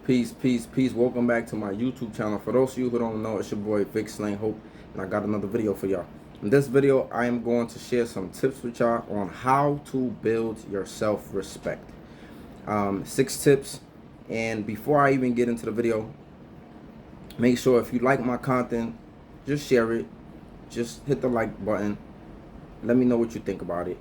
Peace, peace, peace. Welcome back to my YouTube channel. For those of you who don't know, it's your boy Vic Slain Hope, and I got another video for y'all. In this video, I am going to share some tips with y'all on how to build your self-respect. 6 tips, and before I even get into the video, make sure if you like my content, just share it. Just hit the like button. Let me know what you think about it.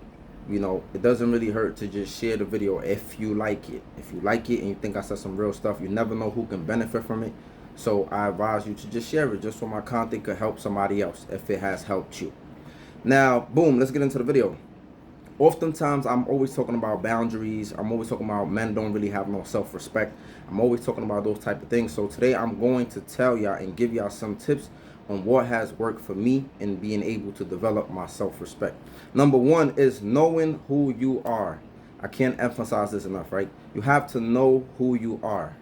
You know, it doesn't really hurt to just share the video if you like it. If you like it and you think I said some real stuff, you never know who can benefit from it. So I advise you to just share it just so my content could help somebody else if it has helped you. Now, boom, let's get into the video. Oftentimes, I'm always talking about boundaries. I'm always talking about men don't really have no self-respect. I'm always talking about those type of things. So today I'm going to tell y'all and give y'all some tips on what has worked for me in being able to develop my self-respect. Number one is knowing who you are. I can't emphasize this enough, right? You have to know who you are,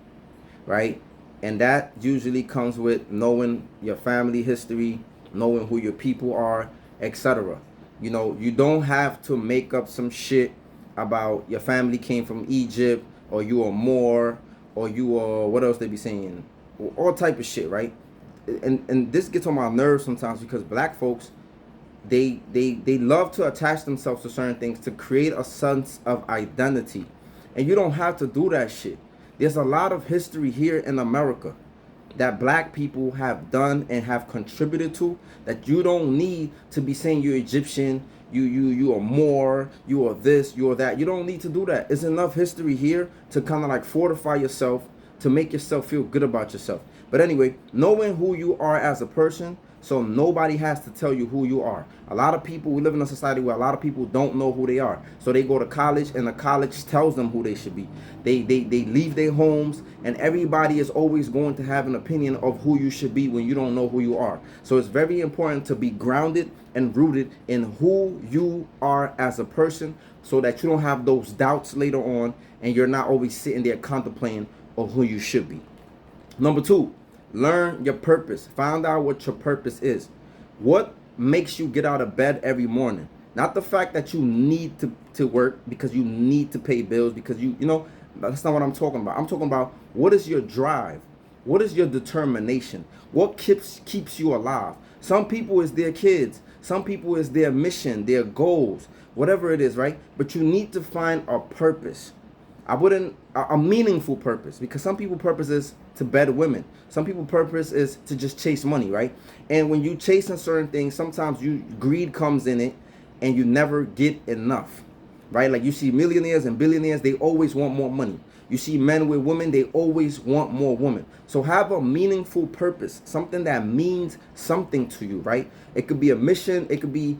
right? And that usually comes with knowing your family history, knowing who your people are, etc. You know, you don't have to make up some shit about your family came from Egypt, or you are Moor, or you are, what else they be saying? All type of shit, right? And this gets on my nerves sometimes because black folks, they love to attach themselves to certain things to create a sense of identity. And you don't have to do that shit. There's a lot of history here in America that black people have done and have contributed to that you don't need to be saying you're Egyptian, you are Moor, you are this, you are that. You don't need to do that. It's enough history here to kind of like fortify yourself, to make yourself feel good about yourself. But anyway, knowing who you are as a person, so nobody has to tell you who you are. A lot of people, we live in a society where a lot of people don't know who they are. So they go to college and the college tells them who they should be. They leave their homes and everybody is always going to have an opinion of who you should be when you don't know who you are. So it's very important to be grounded and rooted in who you are as a person so that you don't have those doubts later on and you're not always sitting there contemplating of who you should be. Number 2, learn your purpose. Find out what your purpose is. What makes you get out of bed every morning? Not the fact that you need to work because you need to pay bills because you know, that's not what I'm talking about. I'm talking about what is your drive? What is your determination? What keeps you alive? Some people is their kids. Some people is their mission, their goals, whatever it is, right? But you need to find a purpose. I wouldn't a meaningful purpose, because some people purpose is to bed women. Some people purpose is to just chase money, right? And when you chasing certain things, sometimes greed comes in it and you never get enough, right? Like you see millionaires and billionaires, they always want more money. You see men with women, they always want more women. So have a meaningful purpose, something that means something to you, right? It could be a mission, it could be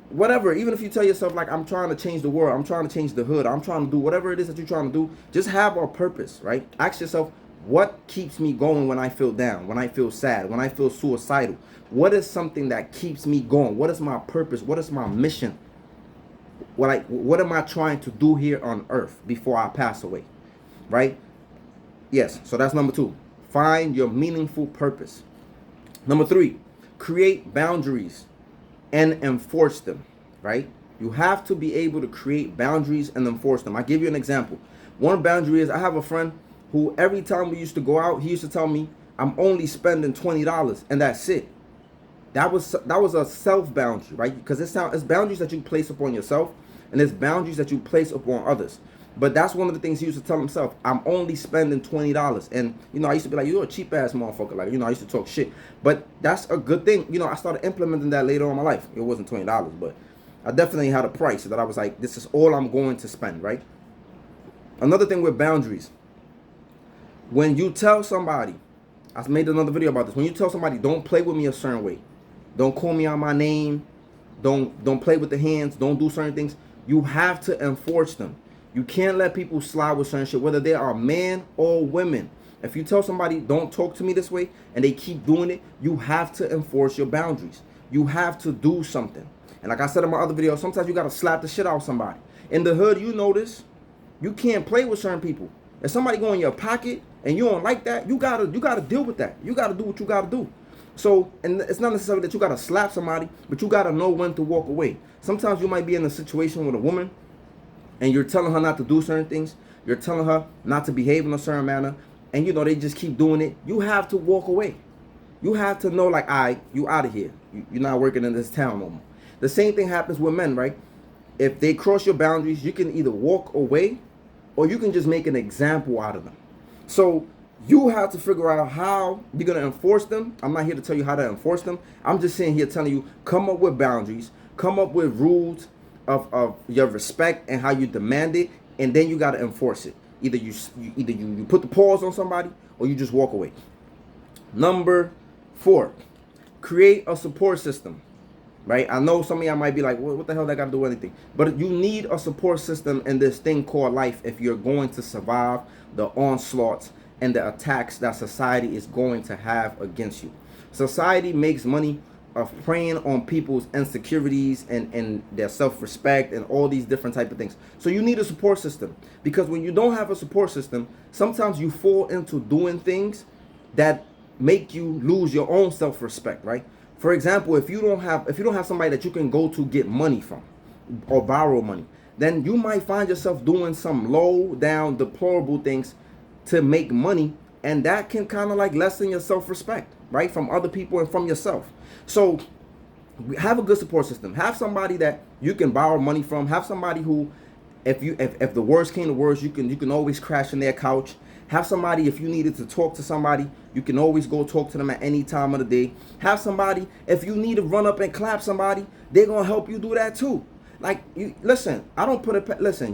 whatever. Even if you tell yourself like, I'm trying to change the world, I'm trying to change the hood, I'm trying to do whatever it is that you're trying to do, just have a purpose, right? Ask yourself, what keeps me going when I feel down, when I feel sad, when I feel suicidal? What is something that keeps me going? What is my purpose? What is my mission? What am I trying to do here on earth before I pass away, right? Yes, so that's number 2. Find your meaningful purpose. Number 3, create boundaries and enforce them, right? You have to be able to create boundaries and enforce them. I'll give you an example. One boundary is, I have a friend who every time we used to go out, he used to tell me, I'm only spending $20 and that's it. That was a self boundary, right? Because it's boundaries that you place upon yourself and it's boundaries that you place upon others. But that's one of the things he used to tell himself. I'm only spending $20. And, you know, I used to be like, you're a cheap ass motherfucker. Like, you know, I used to talk shit. But that's a good thing. You know, I started implementing that later on in my life. It wasn't $20, but I definitely had a price that I was like, this is all I'm going to spend, right? Another thing with boundaries. When you tell somebody, I made another video about this. When you tell somebody, don't play with me a certain way. Don't call me out my name. Don't play with the hands. Don't do certain things. You have to enforce them. You can't let people slide with certain shit, whether they are men or women. If you tell somebody, don't talk to me this way, and they keep doing it, you have to enforce your boundaries. You have to do something. And like I said in my other video, sometimes you got to slap the shit out of somebody. In the hood, you know this. You can't play with certain people. If somebody go in your pocket and you don't like that, you gotta deal with that. You gotta do what you gotta do. So, and it's not necessarily that you gotta slap somebody, but you gotta know when to walk away. Sometimes you might be in a situation with a woman and you're telling her not to do certain things. You're telling her not to behave in a certain manner. and they just keep doing it, you have to walk away. You have to know, like, all right, you out of here. You're not working in this town no more. The same thing happens with men, right? If they cross your boundaries, you can either walk away or you can just make an example out of them. So you have to figure out how you're going to enforce them. I'm not here to tell you how to enforce them. I'm just sitting here telling you, come up with boundaries, come up with rules of your respect and how you demand it, and then you got to enforce it. Either you put the pause on somebody or you just walk away. Number 4, create a support system. Right? I know some of y'all might be like, what the hell that got to do with anything? But you need a support system in this thing called life if you're going to survive the onslaughts and the attacks that society is going to have against you. Society makes money of preying on people's insecurities and their self-respect and all these different type of things. So you need a support system, because when you don't have a support system, sometimes you fall into doing things that make you lose your own self-respect, right? For example, if you don't have somebody that you can go to get money from or borrow money, then you might find yourself doing some low down deplorable things to make money, and that can kind of like lessen your self-respect, right, from other people and from yourself. So have a good support system. Have somebody that you can borrow money from. Have somebody who, if the worst came to worst, you can always crash in their couch. Have somebody, if you needed to talk to somebody, you can always go talk to them at any time of the day. Have somebody, if you need to run up and clap somebody, they're going to help you do that too. Like, listen,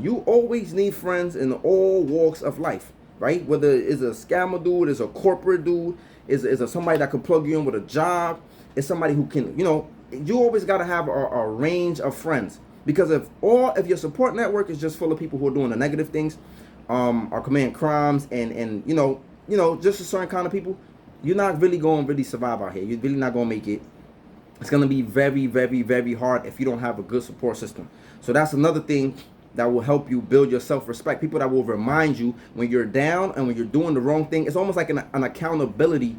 you always need friends in all walks of life, right? Whether it's a scammer dude, it's a corporate dude, is somebody that can plug you in with a job, it's somebody who can, you always got to have a range of friends. Because if your support network is just full of people who are doing the negative things, are committing crimes and just a certain kind of people, you're not really going to really survive out here. You're really not going to make it. It's going to be very, very, very hard if you don't have a good support system. So that's another thing that will help you build your self-respect. People that will remind you when you're down and when you're doing the wrong thing. It's almost like an accountability.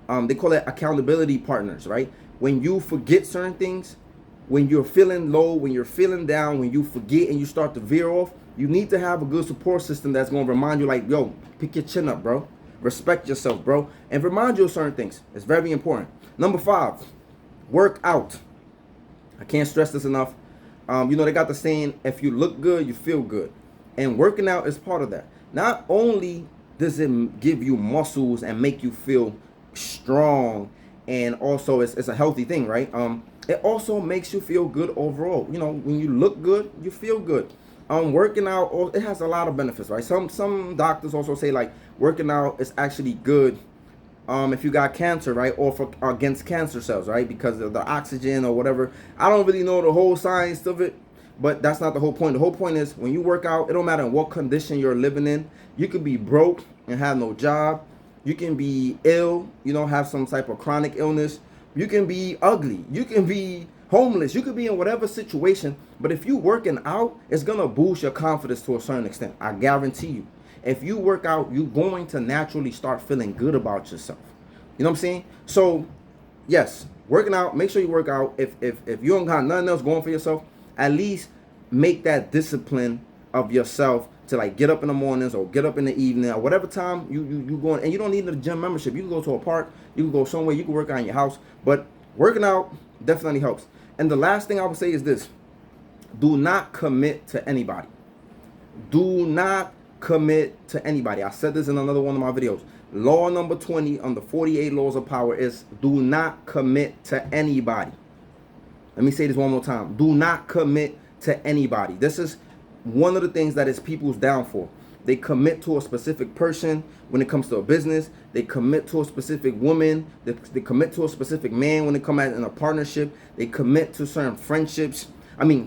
They call it accountability partners, right? When you forget certain things, when you're feeling low, when you're feeling down, when you forget and you start to veer off, you need to have a good support system that's going to remind you, like, yo, pick your chin up, bro. Respect yourself, bro. And remind you of certain things. It's very important. Number 5, work out. I can't stress this enough. They got the saying, if you look good, you feel good. And working out is part of that. Not only does it give you muscles and make you feel strong, and also it's a healthy thing, right? It also makes you feel good overall. When you look good, you feel good. Working out, it has a lot of benefits, right? Some doctors also say, like, working out is actually good if you got cancer, right? Or against cancer cells, right? Because of the oxygen or whatever. I don't really know the whole science of it, but that's not the whole point. The whole point is, when you work out, it don't matter what condition you're living in. You could be broke and have no job. You can be ill, have some type of chronic illness. You can be ugly. You can be homeless. You could be in whatever situation. But if you working out, it's going to boost your confidence to a certain extent. I guarantee you. If you work out, you're going to naturally start feeling good about yourself. You know what I'm saying? So, yes, working out, make sure you work out. If you don't got nothing else going for yourself, at least make that discipline of yourself to, like, get up in the mornings or get up in the evening or whatever time you going. And you don't need a gym membership. You can go to a park. You can go somewhere. You can work out in your house. But working out definitely helps. And the last thing I would say is this. Do not commit to anybody. Do not commit to anybody. I said this in another one of my videos. Law number 20 on the 48 laws of power is do not commit to anybody. Let me say this one more time. Do not commit to anybody. This is one of the things that is people's downfall. They commit to a specific person when it comes to a business. They commit to a specific woman. They commit to a specific man when it comes in a partnership. They commit to certain friendships.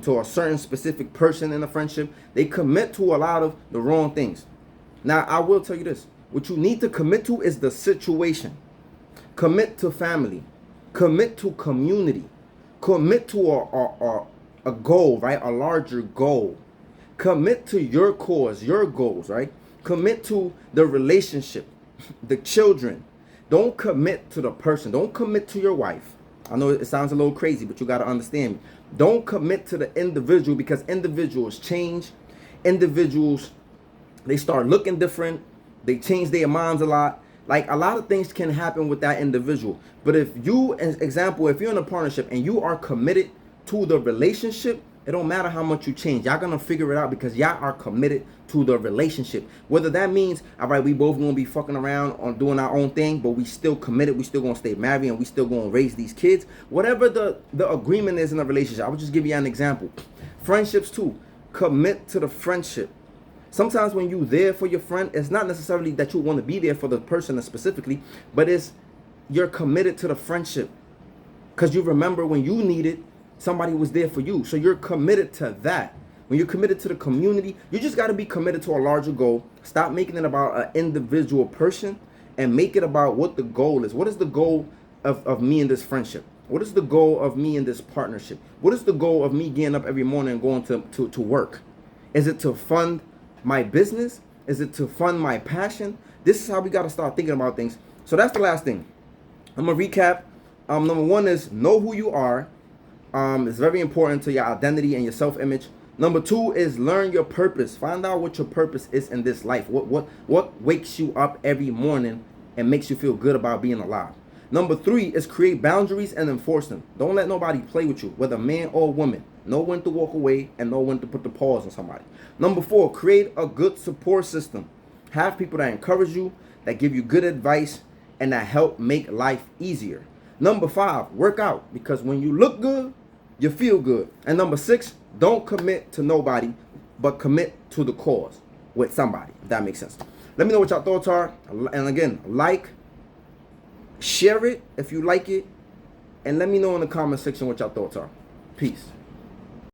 To a certain specific person in a friendship. They commit to a lot of the wrong things. Now, I will tell you this. What you need to commit to is the situation. Commit to family. Commit to community. Commit to a goal, right? A larger goal. Commit to your cause, your goals, right? Commit to the relationship, the children. Don't commit to the person. Don't commit to your wife. I know it sounds a little crazy, but you got to understand me. Don't commit to the individual, because individuals change. Individuals, they start looking different. They change their minds a lot. Like, a lot of things can happen with that individual. But if you, as example, if you're in a partnership and you are committed to the relationship, it don't matter how much you change. Y'all gonna figure it out because y'all are committed to the relationship. Whether that means, all right, we both gonna be fucking around on doing our own thing, but we still committed, we still gonna stay married, and we still gonna raise these kids. Whatever the agreement is in a relationship, I would just give you an example. Friendships too. Commit to the friendship. Sometimes when you're there for your friend, it's not necessarily that you want to be there for the person specifically, but it's you're committed to the friendship. Because you remember when you needed, somebody was there for you. So you're committed to that. When you're committed to the community, you just got to be committed to a larger goal. Stop making it about an individual person and make it about what the goal is. What is the goal of me in this friendship? What is the goal of me in this partnership? What is the goal of me getting up every morning and going to work? Is it to fund my business? Is it to fund my passion? This is how we got to start thinking about things. So that's the last thing. I'm going to recap. Number one is know who you are. It's very important to your identity and your self-image. Number two is learn your purpose. Find out what your purpose is in this life. What wakes you up every morning and makes you feel good about being alive. Number three is create boundaries and enforce them. Don't let nobody play with you, whether man or woman. Know when to walk away and know when to put the pause on somebody. Number four, create a good support system. Have people that encourage you, that give you good advice, and that help make life easier. Number five, work out, because when you look good, you feel good. And number six, don't commit to nobody, but commit to the cause with somebody, if that makes sense. Let me know what your thoughts are. And again, like, share it if you like it, and let me know in the comment section what your thoughts are. Peace.